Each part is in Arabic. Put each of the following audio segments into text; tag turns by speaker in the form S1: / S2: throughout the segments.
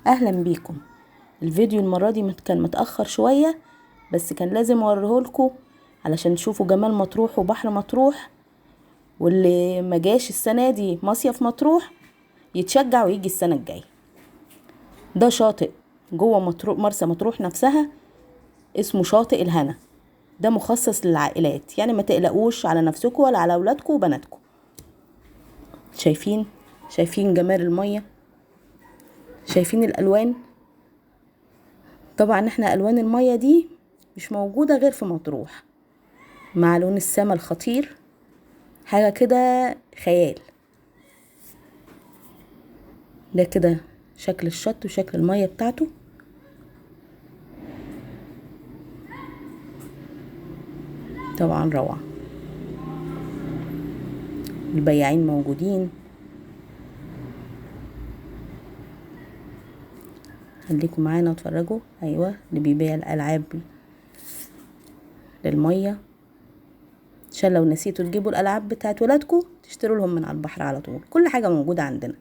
S1: اهلا بيكم. الفيديو المرة دي كان متأخر شوية، بس كان لازم اوريهولكوا علشان تشوفوا جمال مطروح وبحر مطروح. واللي ما جاش السنة دي مصيف مطروح يتشجع ويجي السنة الجاية. ده شاطئ جوه مطروح، مرسى مطروح نفسها، اسمه شاطئ الهنا. ده مخصص للعائلات، يعني ما تقلقوش على نفسكوا ولا على اولادكوا وبناتكوا. شايفين جمال المية، شايفين الالوان. طبعا احنا الوان المية دي مش موجودة غير في مطروح، مع لون السما الخطير، حاجة كده خيال. ده كده شكل الشط وشكل المية بتاعته. طبعا روعة. البياعين موجودين. خليكم معانا واتفرجوا. ايوه، اللي بيبيع الالعاب للمية، عشان لو نسيتوا تجيبوا الالعاب بتاعت ولادكم تشتروا لهم من على البحر على طول. كل حاجة موجودة عندنا.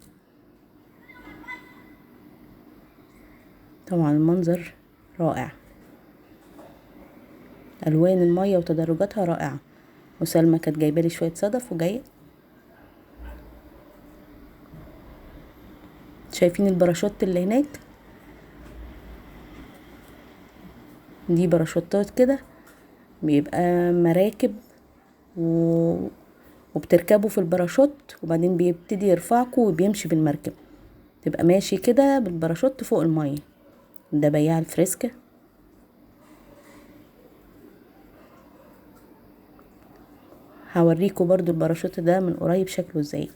S1: طبعا المنظر رائع، الوان المية وتدرجاتها رائعة. وسلمى كانت جايبه لي شويه صدف وجايه. شايفين الباراشوت اللي هناك؟ دي باراشوتات كده، بيبقى مراكب وبتركبوا في الباراشوت، وبعدين بيبتدي يرفعكوا وبيمشي بالمركب، تبقى ماشي كده بالباراشوت فوق المية. ده بياع الفريسكا. هوريكوا برضو الباراشوت ده من قريب شكله ازاي،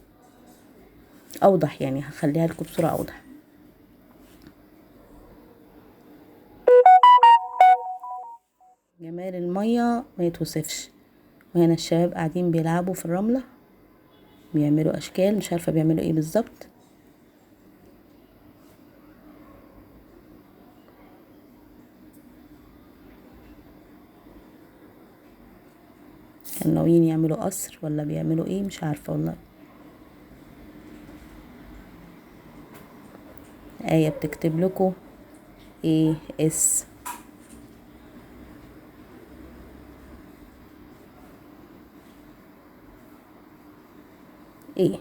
S1: اوضح يعني، هخليها لكم بصورة اوضح. جمال المية ما يتوصفش. وهنا الشباب قاعدين بيلعبوا في الرملة، بيعملوا اشكال، مش عارفة بيعملوا ايه بالظبط. كانوا ناويين يعملوا قصر ولا بيعملوا ايه، مش عارفة والله. آية بتكتب لكم ايه اس. ايه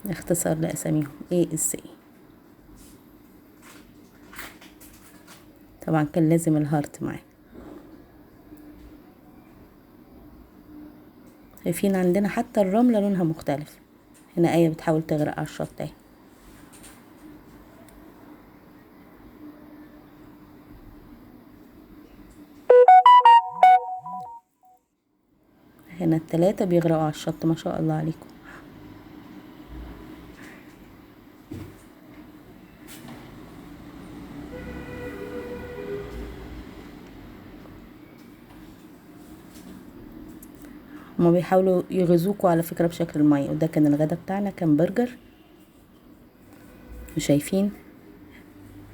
S1: اختصار لاساميهم ايه اس ايه. طبعا كان لازم الهارت معاه. شايفين عندنا حتى الرملة لونها مختلف. هنا آية بتحاول تغرق على الشط اهي. هنا التلاتة بيغرقوا على الشط، ما شاء الله عليكم. هما بيحاولوا يغزوكوا على فكرة بشكل المية. وده كان الغدا بتاعنا، كان برجر. وشايفين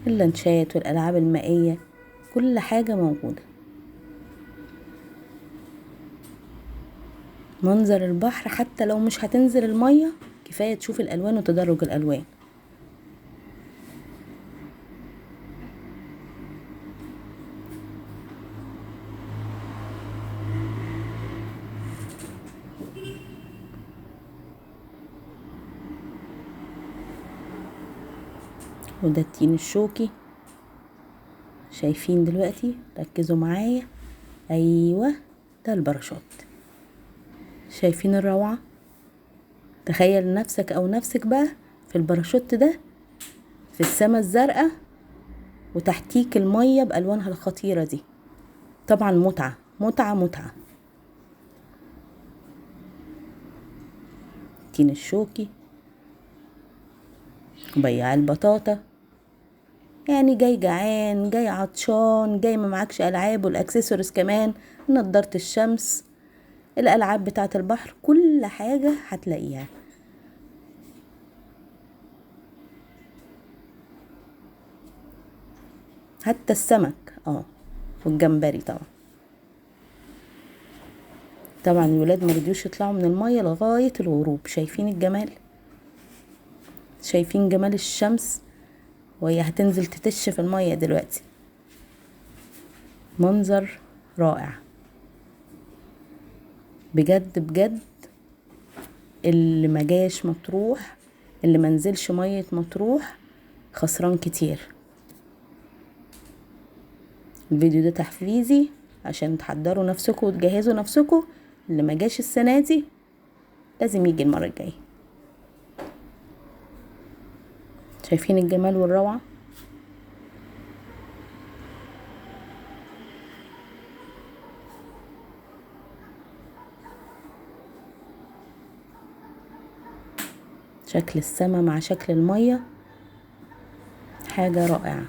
S1: اللانشات والألعاب المائية، كل حاجة موجودة. منظر البحر حتى لو مش هتنزل المية، كفاية تشوف الألوان وتدرج الألوان. وده التين الشوكي. شايفين دلوقتي؟ ركزوا معايا. ايوه، ده الباراشوت. شايفين الروعة؟ تخيل نفسك او نفسك بقى في الباراشوت ده، في السماء الزرقاء، وتحتيك المية بألوانها الخطيرة دي. طبعا متعة متعة متعة. التين الشوكي، بياع البطاطا. يعني جاي جعان، جاي عطشان، جاي ما معكش ألعاب والأكسسوارز كمان، نضارة الشمس، الألعاب بتاعة البحر، كل حاجة هتلاقيها. حتى السمك والجمبري طبعا. طبعا الولاد مرضيوش يطلعوا من المية لغاية الغروب. شايفين الجمال؟ شايفين جمال الشمس وهي هتنزل تتش في المية دلوقتي. منظر رائع بجد بجد. اللي مجاش مطروح، اللي منزلش مية مطروح خسران كتير. الفيديو ده تحفيزي عشان تحضروا نفسكم وتجهزوا نفسكم. اللي مجاش السنة دي لازم يجي المرة الجاية. شايفين الجمال والروعة؟ شكل السما مع شكل المية حاجة رائعة.